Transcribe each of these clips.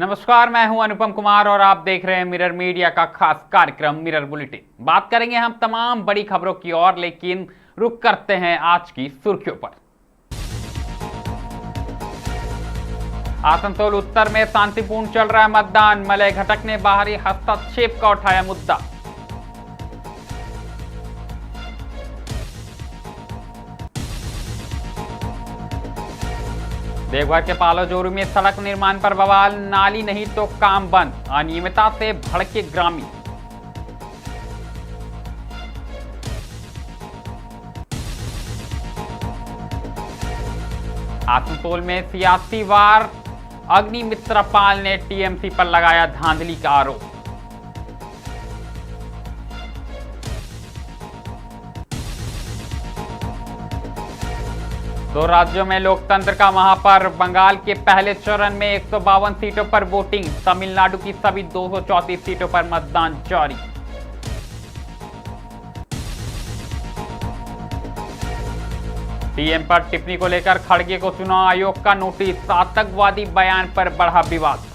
नमस्कार, मैं हूं अनुपम कुमार और आप देख रहे हैं मिरर मीडिया का खास कार्यक्रम मिरर बुलेटिन। बात करेंगे हम तमाम बड़ी खबरों की ओर, लेकिन रुक करते हैं आज की सुर्खियों पर। आसनसोल उत्तर में शांतिपूर्ण चल रहा है मतदान। मलय घटक ने बाहरी हस्तक्षेप का उठाया मुद्दा। देवघर के पालोजोरू में सड़क निर्माण पर बवाल। नाली नहीं तो काम बंद। अनियमितता से भड़के ग्रामीण। आसनसोल में सियासी वार। अग्निमित्र पाल ने टीएमसी पर लगाया धांधली का आरोप। दो राज्यों में लोकतंत्र का महापर्व। बंगाल के पहले चरण में 152 सीटों पर वोटिंग। तमिलनाडु की सभी 234 सीटों पर मतदान जारी। सीएम पर टिप्पणी को लेकर खड़गे को चुनाव आयोग का नोटिस। आतंकवादी बयान पर बढ़ा विवाद।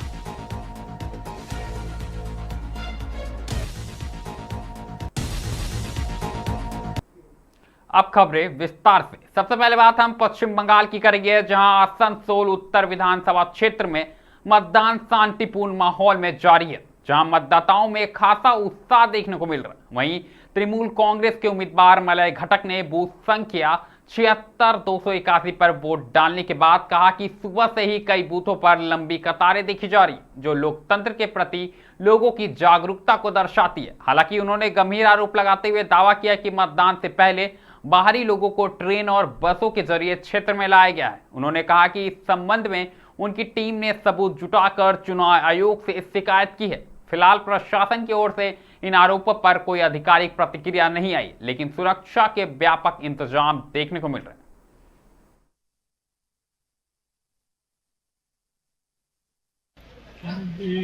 अब खबरें विस्तार से। सबसे पहले बात हम पश्चिम बंगाल की करेंगे, जहां आसनसोल उत्तर विधानसभा क्षेत्र में मतदान शांतिपूर्ण माहौल में जारी है, जहां मतदाताओं में खासा उत्साह देखने को मिल रहा है। वहीं तृणमूल कांग्रेस के उम्मीदवार मलय घटक ने बूथ संख्या 76,281 पर वोट डालने के बाद कहा कि सुबह से ही कई बूथों पर लंबी कतारें देखी जा रही, जो लोकतंत्र के प्रति लोगों की जागरूकता को दर्शाती है। हालांकि उन्होंने गंभीर आरोप लगाते हुए दावा किया कि मतदान से पहले बाहरी लोगों को ट्रेन और बसों के जरिए क्षेत्र में लाया गया है। उन्होंने कहा कि इस संबंध में उनकी टीम ने सबूत जुटाकर चुनाव आयोग से शिकायत की है। फिलहाल प्रशासन की ओर से इन आरोपों पर कोई आधिकारिक प्रतिक्रिया नहीं आई, लेकिन सुरक्षा के व्यापक इंतजाम देखने को मिल रहे हैं।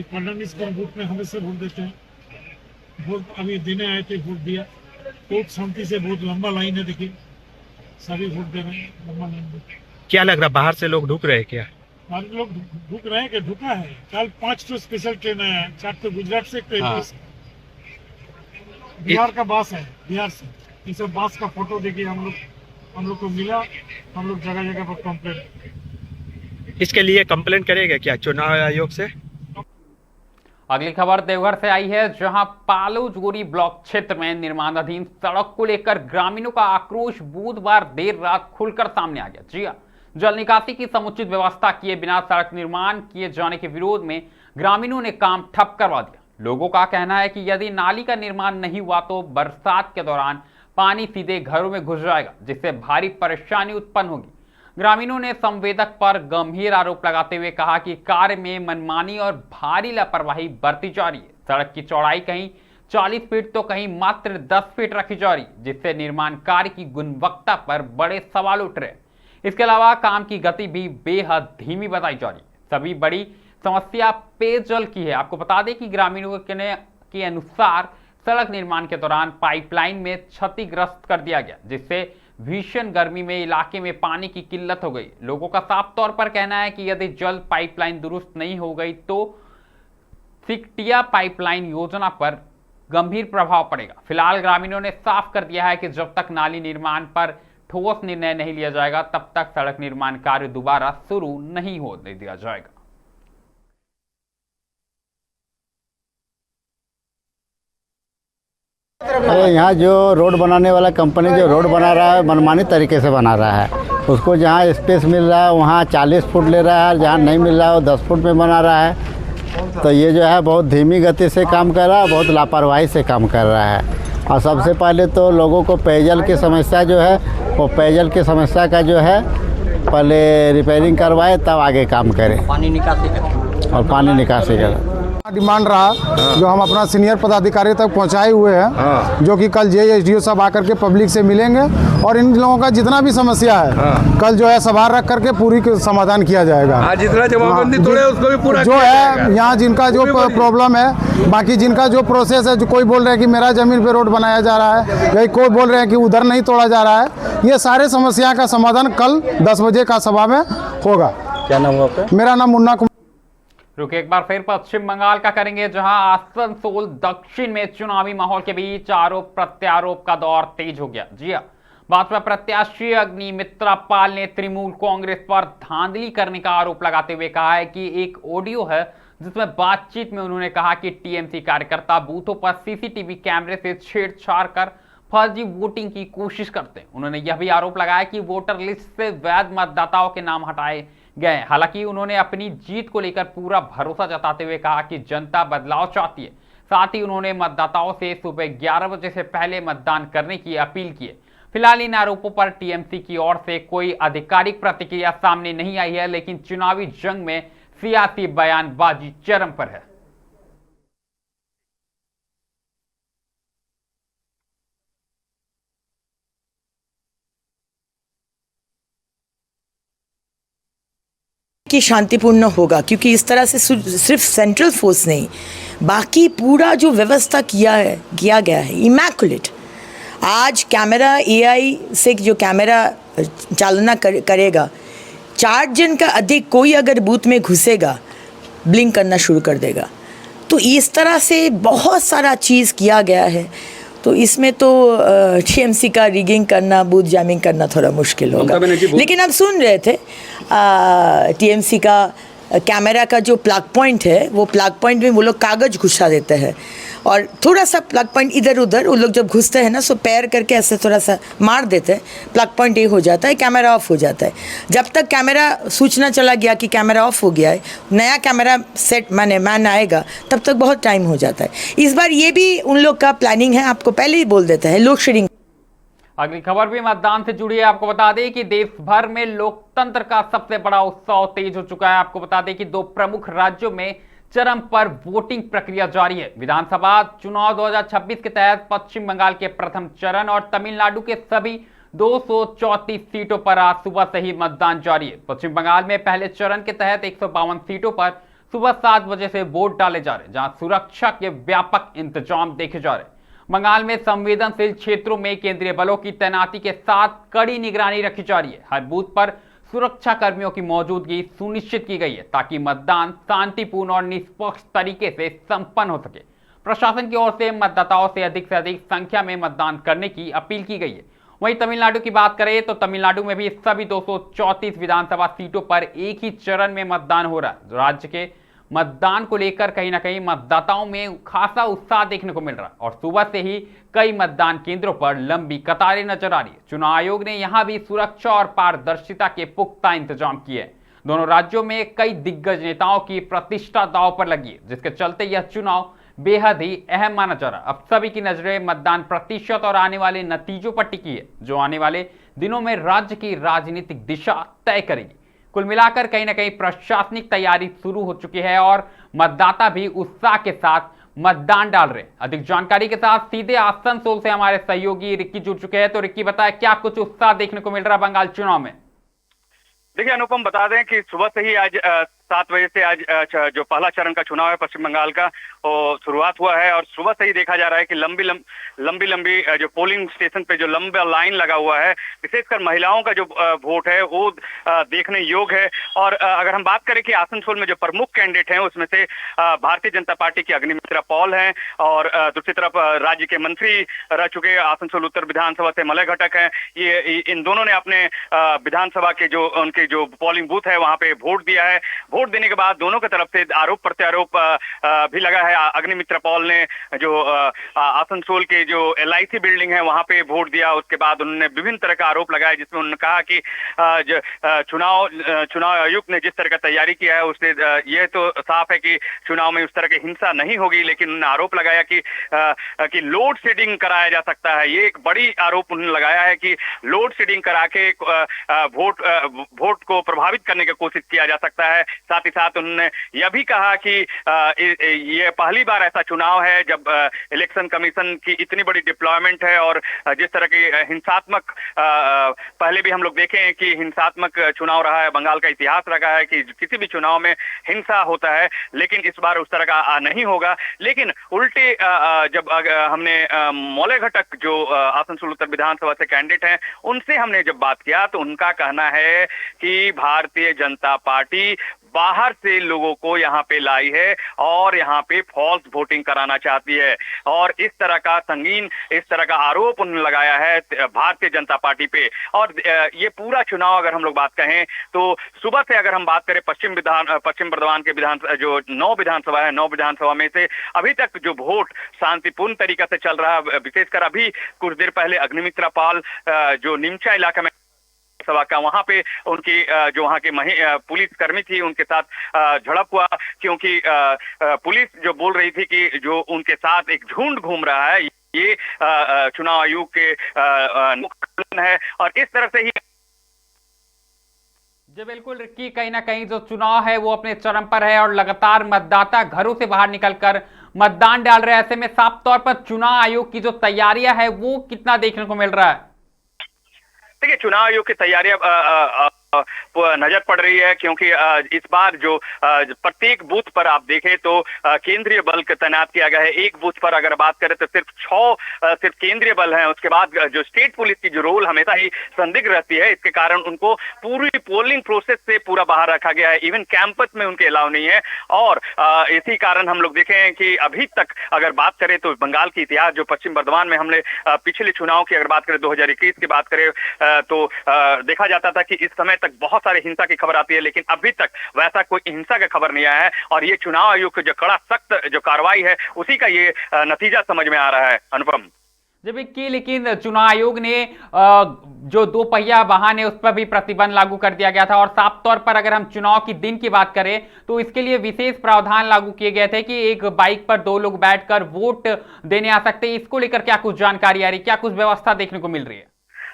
फडणवीस के बूथ में हमेशा वोट देते हैं। वोट अभी देने आए थे, वोट दिया। वोट शांति से, बहुत लंबा लाइन है, देखिए सभी वोट दे रहे हैं, लंबा लाइन। क्या लग रहा, बाहर से लोग ढुक रहे क्या? बाहर लोग ढुक रहे हैं कि ढुका है? कल 5 तो स्पेशल ट्रेन आया है, 4 तो गुजरात से, बिहार का बस है, बिहार से। ये सब बस का फोटो देखिए, हम लोग को मिला। हम लोग जगह जगह पर कंप्लेंट, इसके लिए कंप्लेंट करेगा क्या चुनाव आयोग से? अगली खबर देवघर से आई है, जहां पालोजोरी ब्लॉक क्षेत्र में निर्माणाधीन सड़क को लेकर ग्रामीणों का आक्रोश बुधवार देर रात खुलकर सामने आ गया। जी हां, जल निकासी की समुचित व्यवस्था किए बिना सड़क निर्माण किए जाने के विरोध में ग्रामीणों ने काम ठप करवा दिया। लोगों का कहना है कि यदि नाली का निर्माण नहीं हुआ तो बरसात के दौरान पानी सीधे घरों में घुस जाएगा, जिससे भारी परेशानी उत्पन्न होगी। ग्रामीणों ने संवेदक पर गंभीर आरोप लगाते हुए कहा कि कार्य में मनमानी और भारी लापरवाही बरती जा रही है। सड़क की चौड़ाई कहीं 40 फीट तो कहीं मात्र 10 फीट रखी जा रही, जिससे निर्माण कार्य की गुणवत्ता पर बड़े सवाल उठ रहे हैं। इसके अलावा काम की गति भी बेहद धीमी बताई जा रही है। सभी बड़ी समस्या पेयजल की है। आपको बता दें कि ग्रामीणों के अनुसार सड़क निर्माण के दौरान पाइपलाइन में क्षतिग्रस्त कर दिया गया, जिससे भीषण गर्मी में इलाके में पानी की किल्लत हो गई। लोगों का साफ तौर पर कहना है कि यदि जल पाइपलाइन दुरुस्त नहीं हो गई तो सिकटिया पाइपलाइन योजना पर गंभीर प्रभाव पड़ेगा। फिलहाल ग्रामीणों ने साफ कर दिया है कि जब तक नाली निर्माण पर ठोस निर्णय नहीं लिया जाएगा, तब तक सड़क निर्माण कार्य दोबारा शुरू नहीं होने दिया जाएगा। अरे यहाँ जो रोड बनाने वाला कंपनी जो रोड बना रहा है, मनमानी तरीके से बना रहा है। उसको जहाँ स्पेस मिल रहा है वहाँ 40 फुट ले रहा है, जहाँ नहीं मिल रहा है वो 10 फुट में बना रहा है। तो ये जो है बहुत धीमी गति से काम कर रहा है, बहुत लापरवाही से काम कर रहा है। और सबसे पहले तो लोगों को पेयजल की समस्या जो है, वो पेयजल की समस्या का जो है पहले रिपेयरिंग करवाए, तब आगे काम करें। पानी निकासी करें। डिमांड रहा जो हम अपना सीनियर पदाधिकारी तक पहुंचाए हुए हैं, जो कि कल जेएसडीओ सब आकर के पब्लिक से मिलेंगे और इन लोगों का जितना भी समस्या है कल जो है सभा रख करके पूरी समाधान किया जाएगा। जितना जमाबंदी तोड़े उसको भी पूरा जो है यहाँ जिनका जो प्रॉब्लम है, बाकी जिनका जो प्रोसेस है, जो कोई बोल रहे हैं कि मेरा जमीन पे रोड बनाया जा रहा है, या कोई बोल रहे हैं कि उधर नहीं तोड़ा जा रहा है, ये सारे समस्या का समाधान कल 10 बजे का सभा में होगा। क्या नाम हुआ आपका? मेरा नाम मुन्ना कुमार। रुक एक बार फिर पश्चिम बंगाल का करेंगे, जहां आसनसोल दक्षिण में चुनावी माहौल के बीच आरोप प्रत्यारोप का दौर तेज हो गया। जी हां, भाजपा प्रत्याशी अग्निमित्रा पाल ने तृणमूल कांग्रेस पर धांधली करने का आरोप लगाते हुए कहा है कि एक ऑडियो है जिसमें बातचीत में उन्होंने कहा कि टीएमसी कार्यकर्ता बूथों पर सीसीटीवी कैमरे से छेड़छाड़ कर फर्जी वोटिंग की कोशिश करते हैं। उन्होंने यह भी आरोप लगाया कि वोटर लिस्ट से वैध मतदाताओं के नाम हटाए गए। हालांकि उन्होंने अपनी जीत को लेकर पूरा भरोसा जताते हुए कहा कि जनता बदलाव चाहती है। साथ ही उन्होंने मतदाताओं से सुबह 11 बजे से पहले मतदान करने की अपील की है। फिलहाल इन आरोपों पर टीएमसी की ओर से कोई आधिकारिक प्रतिक्रिया सामने नहीं आई है, लेकिन चुनावी जंग में सियासी बयानबाजी चरम पर है। कि शांतिपूर्ण होगा, क्योंकि इस तरह से सिर्फ सेंट्रल फोर्स नहीं, बाकी पूरा जो व्यवस्था किया गया है इमैकुलेट। आज कैमरा एआई से जो कैमरा चालना करेगा, 4 जन का अधिक कोई अगर बूथ में घुसेगा ब्लिंक करना शुरू कर देगा। तो इस तरह से बहुत सारा चीज़ किया गया है। तो इसमें तो टीएमसी का रिगिंग करना, बूथ जैमिंग करना थोड़ा मुश्किल होगा। लेकिन अब सुन रहे थे टीएमसी का कैमरा का जो प्लग पॉइंट है, वो प्लग पॉइंट में वो लोग कागज़ घुसा देते हैं और थोड़ा सा प्लग पॉइंट इधर उधर वो लोग जब घुसते हैं ना, सो पैर करके ऐसे थोड़ा सा मार देते हैं, प्लग पॉइंट ये हो जाता है, कैमरा ऑफ हो जाता है। जब तक कैमरा सूचना चला गया कि कैमरा ऑफ हो गया है, नया कैमरा सेट मैन आएगा, तब तक बहुत टाइम हो जाता है। इस बार ये भी उन लोग का प्लानिंग है, आपको पहले ही बोल देते हैं, लोड शेडिंग। अगली खबर भी मतदान से जुड़ी है। आपको बता दें कि देश भर में लोकतंत्र का सबसे बड़ा उत्सव तेज हो चुका है। आपको बता दें कि 2 प्रमुख राज्यों में चरम पर वोटिंग प्रक्रिया जारी है। विधानसभा चुनाव 2026 के तहत पश्चिम बंगाल के प्रथम चरण और तमिलनाडु के सभी 234 सीटों पर आज सुबह से ही मतदान जारी है। पश्चिम बंगाल में पहले चरण के तहत 152 सीटों पर सुबह 7 बजे से वोट डाले जा रहे, जहां सुरक्षा के व्यापक इंतजाम देखे जा रहे। बंगाल में संवेदनशील क्षेत्रों में केंद्रीय बलों की तैनाती के साथ कड़ी निगरानी रखी जा रही है। हर बूथ पर सुरक्षा कर्मियों की मौजूदगी सुनिश्चित की गई है ताकि मतदान शांतिपूर्ण और निष्पक्ष तरीके से संपन्न हो सके। प्रशासन की ओर से मतदाताओं से अधिक संख्या में मतदान करने की अपील की गई है। वहीं तमिलनाडु की बात करें तो तमिलनाडु में भी सभी 234 विधानसभा सीटों पर एक ही चरण में मतदान हो रहा है। राज्य के मतदान को लेकर कहीं ना कहीं मतदाताओं में खासा उत्साह देखने को मिल रहा है और सुबह से ही कई मतदान केंद्रों पर लंबी कतारें नजर आ रही है। चुनाव आयोग ने यहां भी सुरक्षा और पारदर्शिता के पुख्ता इंतजाम किए हैं। दोनों राज्यों में कई दिग्गज नेताओं की प्रतिष्ठा दांव पर लगी है, जिसके चलते यह चुनाव बेहद ही अहम माना जा रहा है। अब सभी की नजरें मतदान प्रतिशत और आने वाले नतीजों पर टिकी है, जो आने वाले दिनों में राज्य की राजनीतिक दिशा तय करेगी। कुल मिलाकर कहीं ना कहीं प्रशासनिक तैयारी शुरू हो चुकी है और मतदाता भी उत्साह के साथ मतदान डाल रहे हैं। अधिक जानकारी के साथ सीधे आसनसोल से हमारे सहयोगी रिक्की जुड़ चुके हैं। तो रिक्की, बताए क्या कुछ उत्साह देखने को मिल रहा है बंगाल चुनाव में? देखिए अनुपम, बता दें कि सुबह से ही आज 7 बजे से आज जो पहला चरण का चुनाव है पश्चिम बंगाल का, वो शुरुआत हुआ है और सुबह से ही देखा जा रहा है कि लंबी जो पोलिंग स्टेशन पे जो लंबा लाइन लगा हुआ है, विशेषकर महिलाओं का जो वोट है वो देखने योग्य है। और अगर हम बात करें कि आसनसोल में जो प्रमुख कैंडिडेट हैं उसमें से भारतीय जनता पार्टी की अग्निमित्रा पॉल हैं और दूसरी तरफ राज्य के मंत्री रह चुके आसनसोल उत्तर विधानसभा से मलय घटक हैं। ये इन दोनों ने अपने विधानसभा के जो उनके जो पोलिंग बूथ है वहां पे वोट दिया है। वोट देने के बाद दोनों की तरफ से आरोप प्रत्यारोप भी लगा है। अग्निमित्रा पॉल ने जो आसनसोल के जो LIC बिल्डिंग है वहां पे वोट दिया, उसके बाद उन्होंने विभिन्न तरह का आरोप लगाया, जिसमें उन्होंने कहा कि चुनाव आयुक्त ने जिस तरह का तैयारी किया है उससे यह तो साफ है कि चुनाव में उस तरह की हिंसा नहीं होगी। लेकिन उन्होंने आरोप लगाया कि लोड शेडिंग कराया जा सकता है। ये एक बड़ी आरोप उन्होंने लगाया है कि लोड शेडिंग करा के वोट को प्रभावित करने की कोशिश किया जा सकता है। साथ ही साथ उन्होंने यह भी कहा कि ये पहली बार ऐसा चुनाव है जब इलेक्शन कमीशन की इतनी बड़ी डिप्लॉयमेंट है और जिस तरह की हिंसात्मक पहले भी हम लोग देखे हैं कि हिंसात्मक चुनाव रहा है, बंगाल का इतिहास रहा है कि किसी भी चुनाव में हिंसा होता है, लेकिन इस बार उस तरह का नहीं होगा। लेकिन उल्टे जब हमने मौले घटक जो आसनसोल उत्तर विधानसभा से कैंडिडेट हैं उनसे हमने जब बात किया तो उनका कहना है कि भारतीय जनता पार्टी बाहर से लोगों को यहाँ पे लाई है और यहाँ पे फॉल्स वोटिंग कराना चाहती है। और इस तरह का संगीन, इस तरह का आरोप उन्होंने लगाया है भारतीय जनता पार्टी पे। और ये पूरा चुनाव अगर हम लोग बात कहें तो सुबह से अगर हम बात करें पश्चिम बर्धमान के जो 9 विधानसभा है, 9 विधानसभा में से अभी तक जो वोट शांतिपूर्ण तरीके से चल रहा है। विशेषकर अभी कुछ देर पहले अग्निमित्रा पाल जो निमचा इलाका में सभा का, वहां पे उनकी जो वहां के पुलिस कर्मी थी उनके साथ झड़प हुआ, क्योंकि पुलिस जो बोल रही थी कि जो उनके साथ एक झुंड घूम रहा है, ये चुनाव आयोग के है। और इस तरह से ही जी बिल्कुल रिक्की, कहीं ना कहीं जो चुनाव है वो अपने चरम पर है और लगातार मतदाता घरों से बाहर निकलकर मतदान डाल रहे हैं। ऐसे में साफ तौर पर चुनाव आयोग की जो तैयारियां है वो कितना देखने को मिल रहा है? देखिए, चुनाव आयोग की तैयारियां नजर पड़ रही है, क्योंकि इस बार जो प्रत्येक बूथ पर आप देखें तो केंद्रीय बल तैनात किया गया है। एक बूथ पर अगर बात करें तो सिर्फ 6 सिर्फ केंद्रीय बल हैं। उसके बाद जो स्टेट पुलिस की जो रोल हमेशा ही संदिग्ध रहती है, इसके कारण उनको पूरी पोलिंग प्रोसेस से पूरा बाहर रखा गया है। इवन कैंपस में उनके अलाउ नहीं है। और इसी कारण हम लोग देखे हैं कि अभी तक अगर बात करें तो बंगाल की इतिहास जो पश्चिम बर्धमान में हमने पिछले चुनाव की अगर बात करें 2021 की बात करें तो देखा जाता था कि इस समय तक बहुत सारे हिंसा की खबर आती है, लेकिन अभी तक वैसा कोई हिंसा का खबर नहीं आया है। और ये चुनाव आयोग की जो कड़ा सख्त जो कार्रवाई है उसी का ये नतीजा समझ में आ रहा है। अनुपम जब कि लेकिन चुनाव आयोग ने जो 2 पहिया वाहन है उस पर भी प्रतिबंध लागू कर दिया गया था। और साफ तौर पर अगर हम चुनाव की दिन की बात करें तो इसके लिए विशेष प्रावधान लागू किए गए थे कि एक बाइक पर 2 लोग बैठकर वोट देने आ सकते हैं। इसको लेकर क्या कुछ जानकारी आ रही, क्या कुछ व्यवस्था देखने को मिल रही है?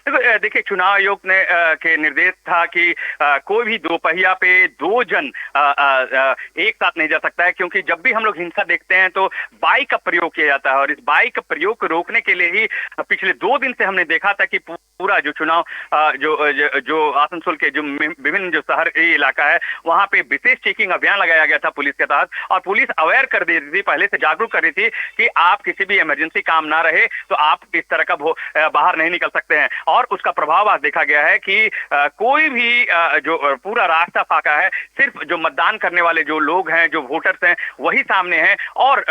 देखिए, चुनाव आयोग ने के निर्देश था कि कोई भी 2 पहिया पे 2 जन एक साथ नहीं जा सकता है, क्योंकि जब भी हम लोग हिंसा देखते हैं तो बाइक का प्रयोग किया जाता है। और इस बाइक का प्रयोग को रोकने के लिए ही पिछले 2 दिन से हमने देखा था कि पूरा जो चुनाव जो आसनसोल के जो विभिन्न जो शहरी इलाका है वहां पे विशेष चेकिंग अभियान लगाया गया था पुलिस के तहत। और पुलिस अवेयर कर दे रही थी, पहले से जागरूक कर रही थी कि आप किसी भी इमरजेंसी काम ना रहे तो आप इस तरह का बाहर नहीं निकल सकते हैं। और उसका प्रभाव आज देखा गया है कि कोई भी जो पूरा रास्ता फाका है, सिर्फ जो मतदान करने वाले जो लोग हैं, जो वोटर्स हैं, वही सामने हैं। और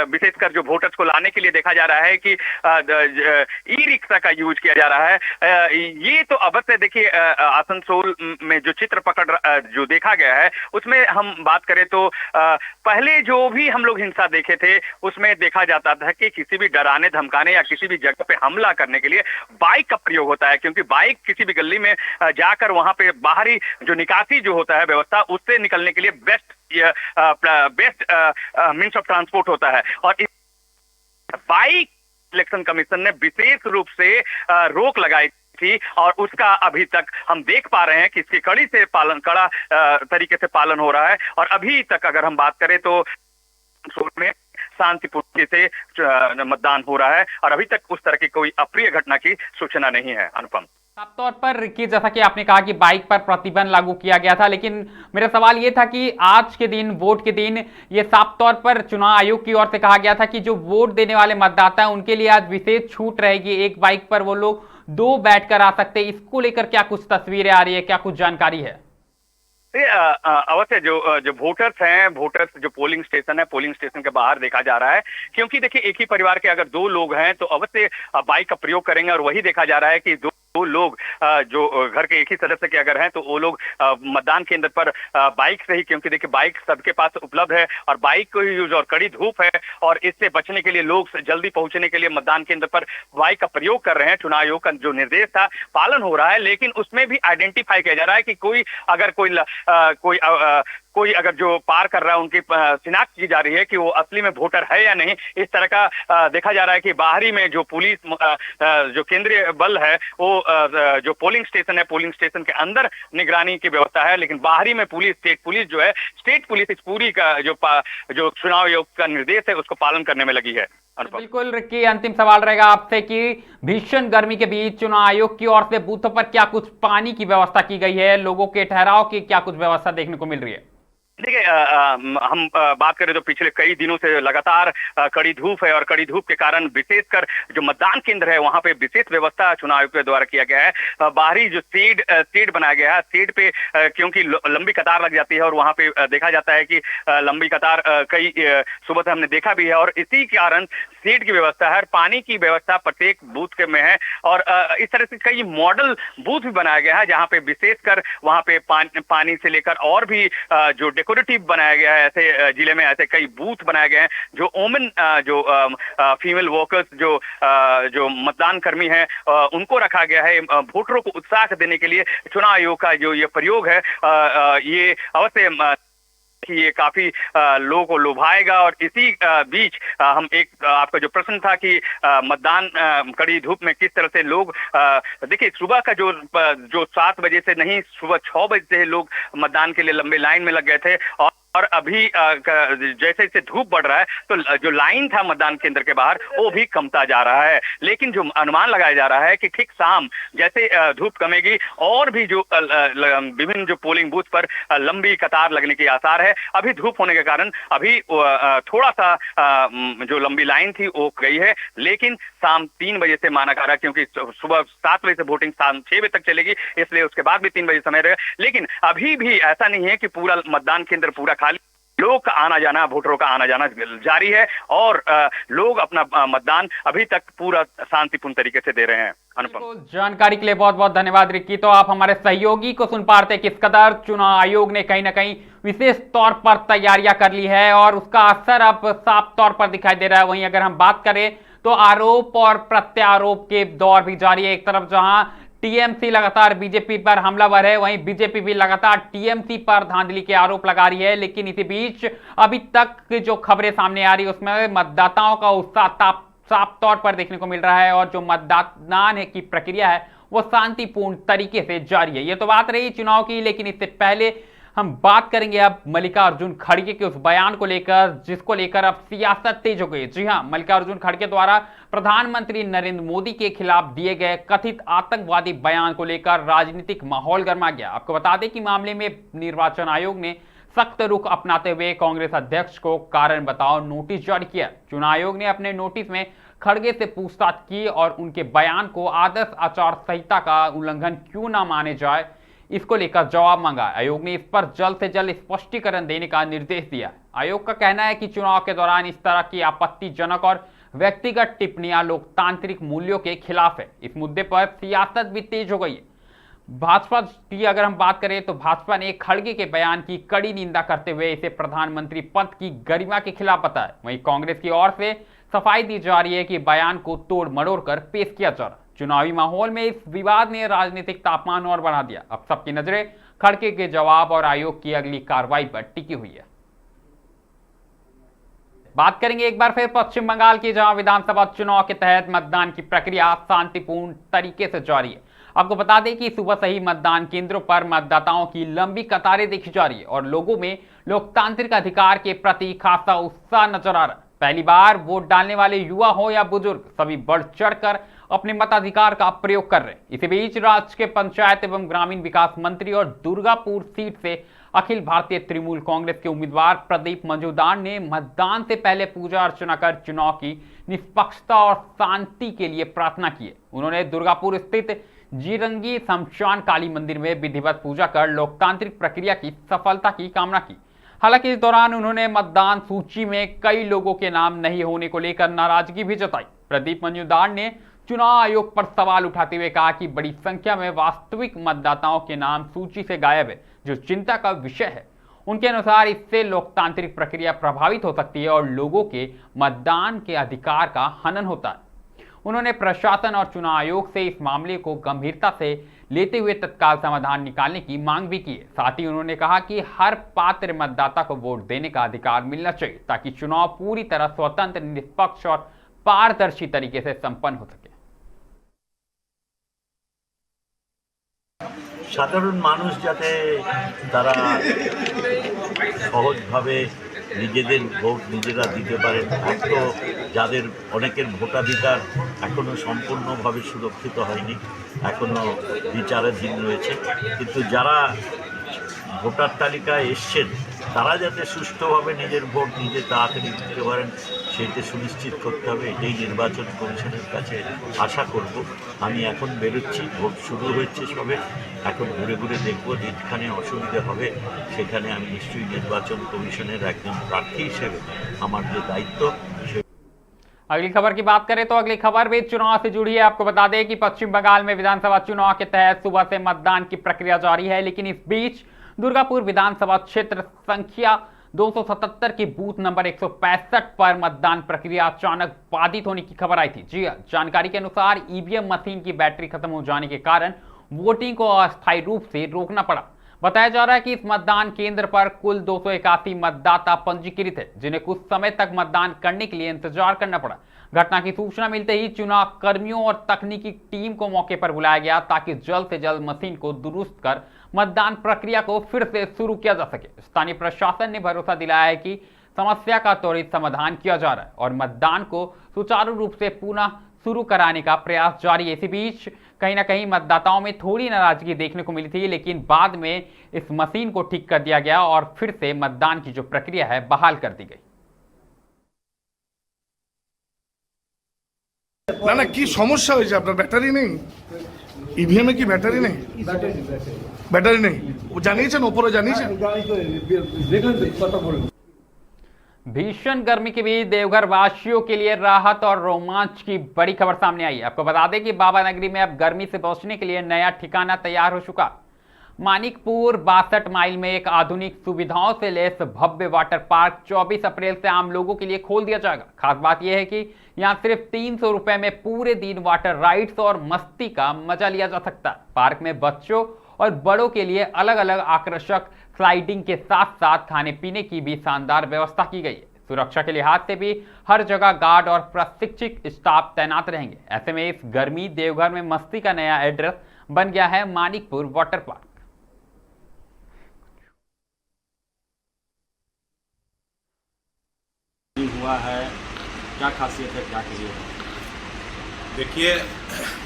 विशेषकर जो वोटर्स को लाने के लिए देखा जा रहा है कि ई रिक्शा का यूज किया जा रहा है। ये तो अवश्य देखिए, आसनसोल में जो चित्र पकड़ जो देखा गया है उसमें हम बात करें तो पहले जो भी हम लोग हिंसा देखे थे उसमें देखा जाता था कि किसी भी डराने धमकाने या किसी भी जगह पे हमला करने के लिए बाइक का प्रयोग होता है, क्योंकि बाइक किसी भी गली में जाकर वहां पे बाहरी जो निकासी जो होता है व्यवस्था, उससे निकलने के लिए बेस्ट मीन्स ऑफ ट्रांसपोर्ट होता है। और बाइक इलेक्शन कमीशन ने विशेष रूप से रोक लगाई थी और उसका अभी तक हम देख पा रहे हैं कि इसकी कड़ा तरीके से पालन हो रहा है। और अभी तक अगर हम बात करें तो में शांतिपूर्ण से मतदान हो रहा है और अभी तक उस तरह की कोई अप्रिय घटना की सूचना नहीं है। अनुपम, साफ तौर पर कि जैसा कि आपने कहा कि बाइक पर प्रतिबंध लागू किया गया था, लेकिन मेरा सवाल ये था कि आज के दिन, वोट के दिन, ये साफ तौर पर चुनाव आयोग की ओर से कहा गया था कि जो वोट देने वाले मतदाता हैं उनके लिए आज विशेष छूट रहेगी, एक बाइक पर वो लोग 2 बैठकर आ सकते हैं। इसको लेकर क्या कुछ तस्वीरें आ रही है, क्या कुछ जानकारी है? अवश्य जो वोटर्स हैं, वोटर्स जो पोलिंग स्टेशन है, पोलिंग स्टेशन के बाहर देखा जा रहा है, क्योंकि देखिए एक ही परिवार के अगर 2 लोग हैं तो अवश्य बाइक का प्रयोग करेंगे। और वही देखा जा रहा है कि 2 लोग जो घर के एक ही सदस्य के अगर हैं तो वो लोग मतदान केंद्र पर बाइक से ही, क्योंकि देखिए बाइक सबके पास उपलब्ध है और बाइक को ही यूज, और कड़ी धूप है और इससे बचने के लिए लोग जल्दी पहुंचने के लिए मतदान केंद्र पर बाइक का प्रयोग कर रहे हैं। चुनाव आयोग का जो निर्देश था पालन हो रहा है, लेकिन उसमें भी आइडेंटिफाई किया जा रहा है कि कोई अगर जो पार कर रहा है उनकी शिनाख्त की जा रही है कि वो असली में वोटर है या नहीं। इस तरह का देखा जा रहा है कि बाहरी में जो पुलिस जो केंद्रीय बल है वो जो पोलिंग स्टेशन है, पोलिंग स्टेशन के अंदर निगरानी की व्यवस्था है, लेकिन बाहरी में पुलिस, स्टेट पुलिस जो है, स्टेट पुलिस इस पूरी का जो चुनाव आयोग का निर्देश है उसको पालन करने में लगी है। बिल्कुल रिक्की, अंतिम सवाल रहेगा आपसे कि भीषण गर्मी के बीच चुनाव आयोग की ओर से बूथों पर क्या कुछ पानी की व्यवस्था की गई है, लोगों के ठहराव की क्या कुछ व्यवस्था देखने को मिल रही है? देखिए हम बात करें तो पिछले कई दिनों से लगातार कड़ी धूप है और कड़ी धूप के कारण विशेषकर जो मतदान केंद्र है वहां पे विशेष व्यवस्था चुनाव आयोग के द्वारा किया गया है। बाहरी जो शेड बनाया गया है, शेड पे क्योंकि लंबी कतार लग जाती है और वहां पे देखा जाता है कि लंबी कतार कई सुबह से हमने देखा भी है और इसी कारण शेड की व्यवस्था है, पानी की व्यवस्था प्रत्येक बूथ के में है और इस तरह से कई मॉडल बूथ भी बनाया गया है जहां पे विशेषकर वहां पे पानी से लेकर और भी जो डेकोरेटिव बनाया गया है, ऐसे जिले में ऐसे कई बूथ बनाए गए हैं जो ओमेन जो फीमेल वर्कर्स जो मतदान कर्मी हैं उनको रखा गया है वोटरों को उत्साह देने के लिए। चुनाव आयोग का जो ये प्रयोग है ये अवश्य कि ये काफी लोगों को लुभाएगा और इसी बीच हम एक आपका जो प्रश्न था कि मतदान कड़ी धूप में किस तरह से लोग देखिए सुबह का जो 7 बजे से नहीं सुबह 6 बजे से लोग मतदान के लिए लंबे लाइन में लग गए थे और अभी जैसे जैसे धूप बढ़ रहा है तो जो लाइन था मतदान केंद्र के बाहर वो भी कमता जा रहा है। लेकिन जो अनुमान लगाया जा रहा है कि ठीक शाम जैसे धूप कमेगी और भी जो विभिन्न जो पोलिंग बूथ पर लंबी कतार लगने के आसार है। अभी धूप होने के कारण अभी थोड़ा सा जो लंबी लाइन थी वो गई है, लेकिन शाम 3 बजे से माना जा रहा है क्योंकि सुबह 7 बजे से वोटिंग शाम 6 बजे तक चलेगी, इसलिए उसके बाद भी 3 बजे समय रहेगा। लेकिन अभी भी ऐसा नहीं है कि पूरा मतदान केंद्र पूरा खाली, लोग का आना जाना, वोटरों का आना जाना जारी है और लोग अपना मतदान अभी तक पूरा शांतिपूर्ण तरीके से दे रहे हैं। अनुपम, जानकारी के लिए बहुत बहुत धन्यवाद रिक्की। तो आप हमारे सहयोगी को सुन पाते किस कदर चुनाव आयोग ने कहीं ना कहीं विशेष तौर पर तैयारियां कर ली है और उसका असर अब साफ तौर पर दिखाई दे रहा है। वहीं अगर हम बात करें तो आरोप और प्रत्यारोप के दौर भी जारी है। एक तरफ जहां टीएमसी लगातार बीजेपी पर हमलावर है, वहीं बीजेपी भी लगातार टीएमसी पर धांधली के आरोप लगा रही है। लेकिन इसी बीच अभी तक जो खबरें सामने आ रही है उसमें मतदाताओं का उत्साह साफ तौर पर देखने को मिल रहा है और जो मतदान की प्रक्रिया है वो शांतिपूर्ण तरीके से जारी है। ये तो बात रही चुनाव की, लेकिन इससे पहले हम बात करेंगे अब मल्लिकार्जुन खड़गे के उस बयान को लेकर जिसको लेकर अब सियासत तेज हो गई। जी हां, मल्लिकार्जुन खड़गे द्वारा प्रधानमंत्री नरेंद्र मोदी के खिलाफ दिए गए कथित आतंकवादी बयान को लेकर राजनीतिक माहौल गर्मा गया। आपको बता दें कि मामले में निर्वाचन आयोग ने सख्त रुख अपनाते हुए कांग्रेस अध्यक्ष को कारण बताओ नोटिस जारी किया। चुनाव आयोग ने अपने नोटिस में खड़गे से पूछताछ की और उनके बयान को आदर्श आचार संहिता का उल्लंघन क्यों न माने जाए इसको लेकर जवाब मांगा। आयोग ने इस पर जल्द से जल्द स्पष्टीकरण देने का निर्देश दिया। आयोग का कहना है कि चुनाव के दौरान इस तरह की आपत्तिजनक और व्यक्तिगत टिप्पणियां लोकतांत्रिक मूल्यों के खिलाफ है। इस मुद्दे पर सियासत भी तेज हो गई है। भाजपा की अगर हम बात करें तो भाजपा ने खड़गे के बयान की कड़ी निंदा करते हुए इसे प्रधानमंत्री पद की गरिमा के खिलाफ बताया। वहीं कांग्रेस की ओर से सफाई दी जा रही है कि बयान को तोड़ मरोड़ कर पेश किया जा रहा। चुनावी माहौल में इस विवाद ने राजनीतिक तापमान और बढ़ा दिया। अब सबकी नजरें खड़गे के जवाब और आयोग की अगली कार्रवाई पर टिकी हुई है। बात करेंगे एक बार फिर पश्चिम बंगाल की, जहां विधानसभा चुनाव के तहत मतदान की प्रक्रिया शांतिपूर्ण तरीके से जारी है। आपको बता दें कि सुबह से ही मतदान केंद्रों पर मतदाताओं की लंबी कतारें देखी जा रही है और लोगों में लोकतांत्रिक अधिकार के प्रति खासा उत्साह नजर आ रहा है। पहली बार वोट डालने वाले युवा हो या बुजुर्ग, सभी बढ़ चढ़कर अपने मताधिकार का प्रयोग कर रहे हैं। इसी बीच राज्य के पंचायत एवं ग्रामीण विकास मंत्री और दुर्गापुर सीट से अखिल भारतीय तृणमूल कांग्रेस के उम्मीदवार प्रदीप मजूमदार ने मतदान से पहले पूजा अर्चना कर चुनाव की निष्पक्षता और शांति के लिए प्रार्थना की है। उन्होंने दुर्गापुर स्थित जीरंगी शमशान काली मंदिर में विधिवत पूजा कर लोकतांत्रिक प्रक्रिया की सफलता की कामना की। हालांकि इस दौरान उन्होंने मतदान सूची में कई लोगों के नाम नहीं होने को लेकर नाराजगी भी जताई। प्रदीप मजूमदार ने चुनाव आयोग पर सवाल उठाते हुए कहा कि बड़ी संख्या में वास्तविक मतदाताओं के नाम सूची से गायब है, जो चिंता का विषय है। उनके अनुसार इससे लोकतांत्रिक प्रक्रिया प्रभावित हो सकती है और लोगों के मतदान के अधिकार का हनन होता है। उन्होंने प्रशासन और चुनाव आयोग से इस मामले को गंभीरता से लेते हुए तत्काल समाधान निकालने की मांग भी की है। साथ ही उन्होंने कहा कि हर पात्र मतदाता को वोट देने का अधिकार मिलना चाहिए ताकि चुनाव पूरी तरह स्वतंत्र, निष्पक्ष और पारदर्शी तरीके से संपन्न हो सके। সাধারণ মানুষ যাতে তারা সহজভাবে নিজেদের ভোট নিজেরা দিতে পারেন। এক তো যাদের অনেকের ভোটাধিকার এখনও সম্পূর্ণভাবে সুরক্ষিত হয়নি, এখনও বিচারাধীন রয়েছে, কিন্তু যারা ভোটার তালিকায় এসছেন তারা যাতে সুষ্ঠুভাবে নিজের ভোট নিজে তাড়াতাড়ি দিতে পারেন সেটা সুনিশ্চিত করতে হবে। এটাই নির্বাচন কমিশনের কাছে আশা করব। আমি এখন বেরোচ্ছি, ভোট শুরু হয়েছে সবে, এখন ঘুরে ঘুরে দেখব যেখানে অসুবিধা হবে সেখানে আমি নিশ্চয়ই নির্বাচন কমিশনের একজন প্রার্থী হিসেবে আমার যে দায়িত্ব। अगली खबर की बात करें तो अगली खबर भी चुनाव से जुड़ी है। आपको बता दें कि पश्चिम बंगाल में विधानसभा चुनाव के तहत सुबह से मतदान की प्रक्रिया जारी है, लेकिन इस बीच दुर्गापुर विधानसभा क्षेत्र संख्या 277 की बूथ नंबर 165 पर मतदान प्रक्रिया अचानक बाधित होने की खबर आई थी। जी हां, जानकारी के अनुसार ईवीएम मशीन की बैटरी खत्म हो जाने के कारण वोटिंग को अस्थायी रूप से रोकना पड़ा। बताया जा रहा है कि इस मतदान केंद्र पर कुल 281 मतदाता पंजीकृत है, जिन्हें कुछ समय तक मतदान करने के लिए इंतजार करना पड़ा। घटना की सूचना मिलते ही चुनाव कर्मियों और तकनीकी टीम को मौके पर बुलाया गया ताकि जल्द से जल्द मशीन को दुरुस्त कर मतदान प्रक्रिया को फिर से शुरू किया जा सके। स्थानीय प्रशासन ने भरोसा दिलाया है कि समस्या का त्वरित समाधान किया जा रहा है और मतदान को सुचारू रूप से पुनः शुरू कराने का प्रयास जारी है। इसी बीच कहीं ना कहीं मतदाताओं में थोड़ी नाराजगी देखने को मिली थी, लेकिन बाद में इस मशीन को ठीक कर दिया गया और फिर से मतदान की जो प्रक्रिया है बहाल कर दी गई। না না কি সমস্যা হয়েছে আপনার? ব্যাটারি নেই ইভিএম এ? কি ব্যাটারি নেই? ব্যাটারি নেই ও জানিয়েছেন, ওপরে জানিয়েছেন? भीषण गर्मी के बीच देवघर वासियों के लिए राहत और रोमांच की बड़ी खबर सामने आई है। आपको बता दें कि बाबा नगरी में अब गर्मी से बचने के लिए नया ठिकाना तैयार हो चुका। मानिकपुर 62 माइल में एक आधुनिक सुविधाओं से लैस भव्य वाटर पार्क 24 अप्रैल से आम लोगों के लिए खोल दिया जाएगा। खास बात यह है कि यहाँ सिर्फ 300 रुपए में पूरे दिन वाटर राइड्स और मस्ती का मजा लिया जा सकता है। पार्क में बच्चों और बड़ों के लिए अलग अलग आकर्षक स्लाइडिंग के साथ साथ खाने पीने की भी शानदार व्यवस्था की गई है। सुरक्षा के लिहाज से भी हर जगह गार्ड और प्रशिक्षित स्टाफ तैनात रहेंगे। ऐसे में इस गर्मी देवघर में मस्ती का नया एड्रेस बन गया है मानिकपुर वाटर पार्क। हुआ है, क्या खासियत है, क्या के लिए? देखिए,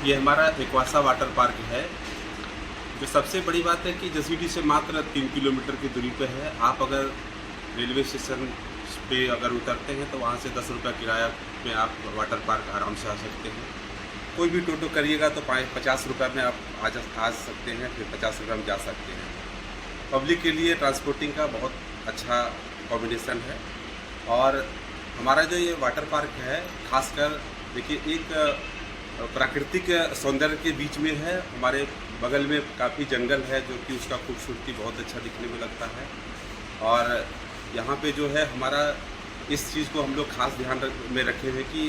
ये हमारा एक्वासा वाटर पार्क है। जो सबसे बड़ी बात है कि जसीडीह से मात्र 3 किलोमीटर की दूरी पे है। आप अगर रेलवे स्टेशन पे अगर उतरते हैं तो वहाँ से 10 रुपये किराया में आप वाटर पार्क आराम से आ सकते हैं। कोई भी टोटो करिएगा तो 50 रुपये में आप आ सकते हैं, फिर 50 रुपये में जा सकते हैं। पब्लिक के लिए ट्रांसपोर्टिंग का बहुत अच्छा कॉम्बिनेशन है। और हमारा जो ये वाटर पार्क है, खासकर देखिए एक प्राकृतिक सौंदर्य के बीच में है। हमारे बगल में काफ़ी जंगल है जो कि उसका खूबसूरती बहुत अच्छा दिखने में लगता है। और यहाँ पे जो है हमारा इस चीज़ को हम लोग खास ध्यान में रखे हैं कि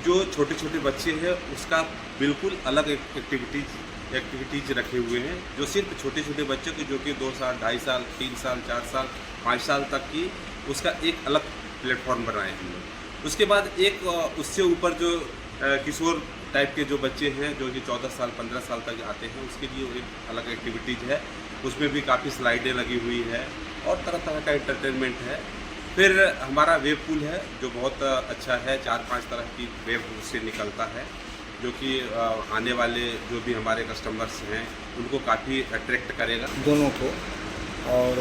जो छोटे छोटे बच्चे हैं उसका बिल्कुल अलग एक्टिविटीज़ रखे हुए हैं, जो सिर्फ छोटे छोटे बच्चे को जो कि 2 साल, 2.5 साल, 3 साल, 4 साल, 5 साल तक की उसका एक अलग प्लेटफॉर्म बनाए हम लोग। उसके बाद एक उससे ऊपर जो किशोर टाइप के जो बच्चे हैं जो कि 14 साल 15 साल तक आते हैं उसके लिए एक अलग एक्टिविटीज़ है। उसमें भी काफ़ी स्लाइडें लगी हुई है और तरह तरह का एंटरटेनमेंट है। फिर हमारा वेव पूल है जो बहुत अच्छा है, 4-5 तरह की वेव उससे निकलता है जो कि आने वाले जो भी हमारे कस्टमर्स हैं उनको काफ़ी अट्रैक्ट करेगा दोनों को। और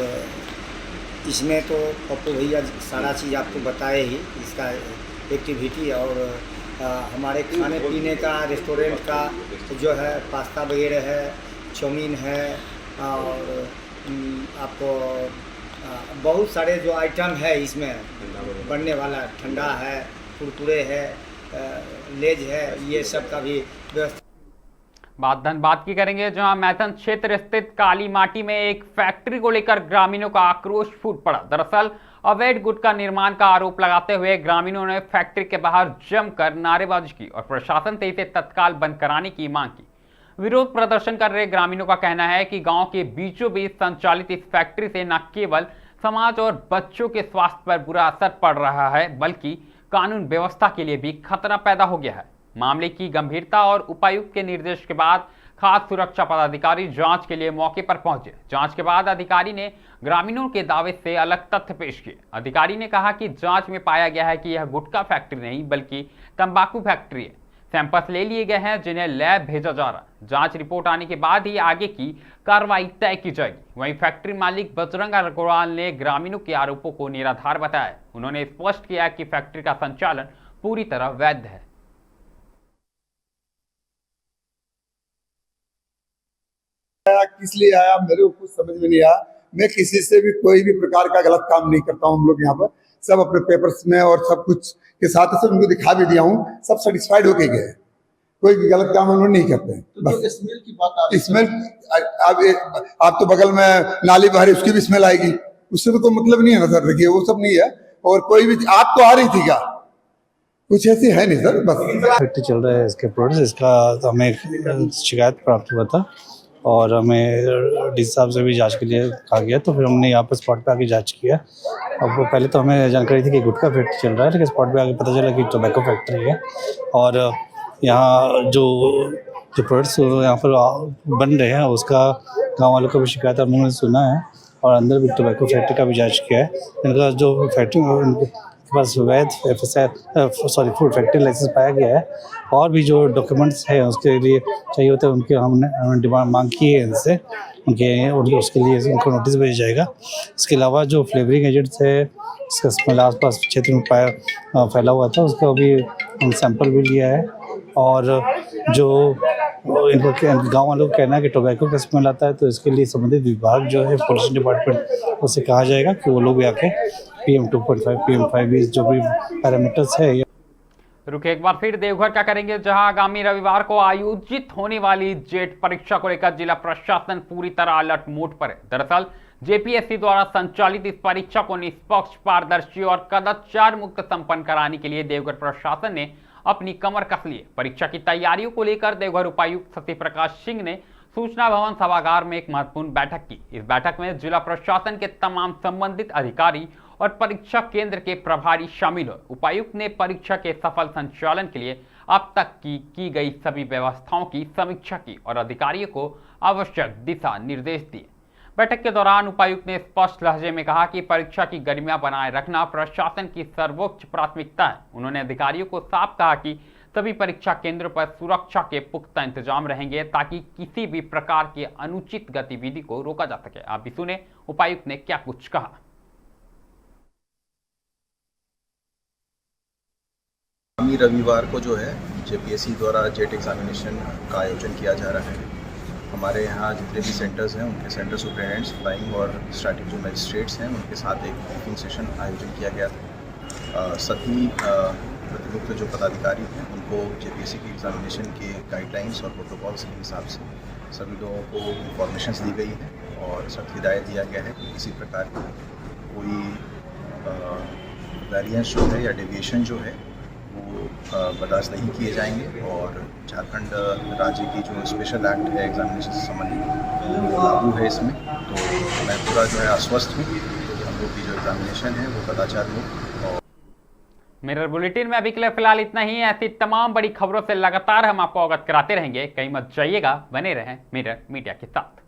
इसमें तो पप्पू भैया सारा चीज़ आपको बताए ही, इसका एक्टिविटी और हमारे खाने पीने का रेस्टोरेंट का जो है पास्ता वगैरह है, चाउमीन है और आपको बहुत सारे जो आइटम है इसमें बनने वाला, ठंडा है, कुरकुरे है, लेज है, ये सब का भी व्यवस्था। बात धनबाद की करेंगे, जहां मैथन क्षेत्र स्थित काली माटी में एक फैक्ट्री को लेकर ग्रामीणों का आक्रोश फूट पड़ा। दरअसल अवैध गुटखा निर्माण का आरोप लगाते हुए ग्रामीणों ने फैक्ट्री के बाहर जमकर नारेबाजी की और प्रशासन से इसे तत्काल बंद कराने की मांग की। विरोध प्रदर्शन कर रहे ग्रामीणों का कहना है कि गांव के बीचों बीच संचालित इस फैक्ट्री से न केवल समाज और बच्चों के स्वास्थ्य पर बुरा असर पड़ रहा है, बल्कि कानून व्यवस्था के लिए भी खतरा पैदा हो गया है। मामले की गंभीरता और उपायुक्त के निर्देश के बाद खास सुरक्षा पदाधिकारी जांच के लिए मौके पर पहुंचे। जांच के बाद अधिकारी ने ग्रामीणों के दावे से अलग तथ्य पेश किए। अधिकारी ने कहा कि जांच में पाया गया है कि यह गुटखा फैक्ट्री नहीं बल्कि तंबाकू फैक्ट्री है। सैंपल्स ले लिए गए हैं जिन्हें लैब भेजा जा रहा है। जांच रिपोर्ट आने के बाद ही आगे की कार्रवाई तय की जाएगी। वहीं फैक्ट्री मालिक बजरंग अग्रवाल ने ग्रामीणों के आरोपों को निराधार बताया। उन्होंने स्पष्ट किया कि फैक्ट्री का संचालन पूरी तरह वैध है। किस लिए आया मेरे को कुछ समझ में नहीं आया। मैं किसी से भी कोई भी प्रकार का गलत काम नहीं करता हूँ। हम लोग यहाँ पर सब अपने पेपर्स में और सब कुछ के साथ सब उनको दिखा भी दिया हूँ। सब सेटिस्फाइड होके गए, कोई भी गलत काम हम लोग नहीं करते हैं। बस स्मेल की बात आ रही है। स्मेल आप तो बगल में नाली बहरी उसकी भी स्मेल आएगी, उससे तो कोई मतलब नहीं है ना सर। देखिए वो सब नहीं है। और कोई भी आप तो आ रही थी क्या, कुछ ऐसी है नहीं सर। बस फैक्ट्री चल रहा है इसके प्रोडक्ट्स, इसका हमें शिकायत प्राप्त हुआ था और हमें डी साहब से भी जांच के लिए कहा गया। तो फिर हमने यहाँ पर स्पॉट पे आके जांच किया। अब वो पहले तो हमें जानकारी थी कि गुटखा फैक्ट्री चल रहा है, लेकिन स्पॉट पे आके पता चला कि टोबैको फैक्ट्री है। और यहाँ जो प्रोडक्ट्स यहाँ पर बन रहे हैं उसका गाँव वालों को भी शिकायत हम लोगों ने सुना है और अंदर भी टोबैको फैक्ट्री का भी जाँच किया है। इनका जो फैक्ट्री बस वैध फूड फैक्ट्री लाइसेंस पाया गया है। और भी जो डॉक्यूमेंट्स हैं उसके लिए चाहिए होते हैं उनके हमने डिमांड मांग की है इनसे, उनके उसके लिए उनको नोटिस भेजा जाएगा। इसके अलावा जो फ्लेवरिंग एजेंट्स है इसका स्मेल आसपास क्षेत्र में फैला हुआ था, उसका भी हम सैंपल भी लिया है। और जो इनको गाँव वालों को कहना है कि टोबैको का स्मेल आता है, तो इसके लिए संबंधित विभाग जो है पोल्यूशन डिपार्टमेंट उससे कहा जाएगा कि वो लोग भी आके PM 2.5 PM 5 जो भी पैरामीटर्स है। रुके एक बार फिर देवघर क्या करेंगे, जहां आगामी रविवार को आयोजित होने वाली जेट परीक्षा को लेकर जिला प्रशासन पूरी तरह अलर्ट मोड पर है। दरअसल JPSC द्वारा संचालित इस परीक्षा को निष्पक्ष, पारदर्शी और कदाचार मुक्त संपन्न कराने के लिए देवघर प्रशासन ने अपनी कमर कस ली है। परीक्षा की तैयारियों को लेकर देवघर उपायुक्त सत्य प्रकाश सिंह ने सूचना भवन सभागार में एक महत्वपूर्ण बैठक की। इस बैठक में जिला प्रशासन के तमाम संबंधित अधिकारी और परीक्षा केंद्र के प्रभारी शामिल हुए। उपायुक्त ने परीक्षा के सफल संचालन के लिए अब तक की गई सभी व्यवस्थाओं की समीक्षा की और अधिकारियों को आवश्यक दिशा निर्देश दिए। बैठक के दौरान उपायुक्त ने स्पष्ट लहजे में कहा कि परीक्षा की गरिमा बनाए रखना प्रशासन की सर्वोच्च प्राथमिकता है। उन्होंने अधिकारियों को साफ कहा कि सभी परीक्षा केंद्रों पर सुरक्षा के पुख्ता इंतजाम रहेंगे ताकि किसी भी प्रकार की अनुचित गतिविधि को रोका जा सके। आप भी सुने उपायुक्त ने क्या कुछ कहा। आगामी रविवार को जो है JPSC द्वारा जेट एग्जामिनेशन का आयोजन किया जा रहा है। हमारे यहाँ जितने भी सेंटर्स हैं उनके सेंटर सुपरिटेंडेंट्स, फ्लाइंग और स्टैटिक जो मजिस्ट्रेट्स हैं उनके साथ एक ब्रीफिंग सेशन आयोजन किया गया था। सभी प्रतिनियुक्त जो पदाधिकारी हैं उनको JPSC की एग्जामिनेशन के गाइडलाइंस और प्रोटोकॉल्स के हिसाब से सभी लोगों को इंफॉर्मेशन दी गई है और सख्त हिदायत दिया गया है कि किसी प्रकार की कोई वेरिएंस जो है या डेविएशन जो है वो बर्दाश्त नहीं किए जाएंगे। और झारखंड राज्य की जो स्पेशल एक्ट है एग्जामिनेशन से संबंधित वो लागू है इसमें। तो मैं पूरा जो है आश्वस्त हूँ कि हम लोग की जो एग्जामिनेशन है वो कदाचार मुक्त। मिरर बुलेटिन में अभी के लिए फिलहाल इतना ही। ऐसी तमाम बड़ी खबरों से लगातार हम आपको अवगत कराते रहेंगे। कहीं मत जाइएगा, बने रहें मिरर मीडिया के साथ।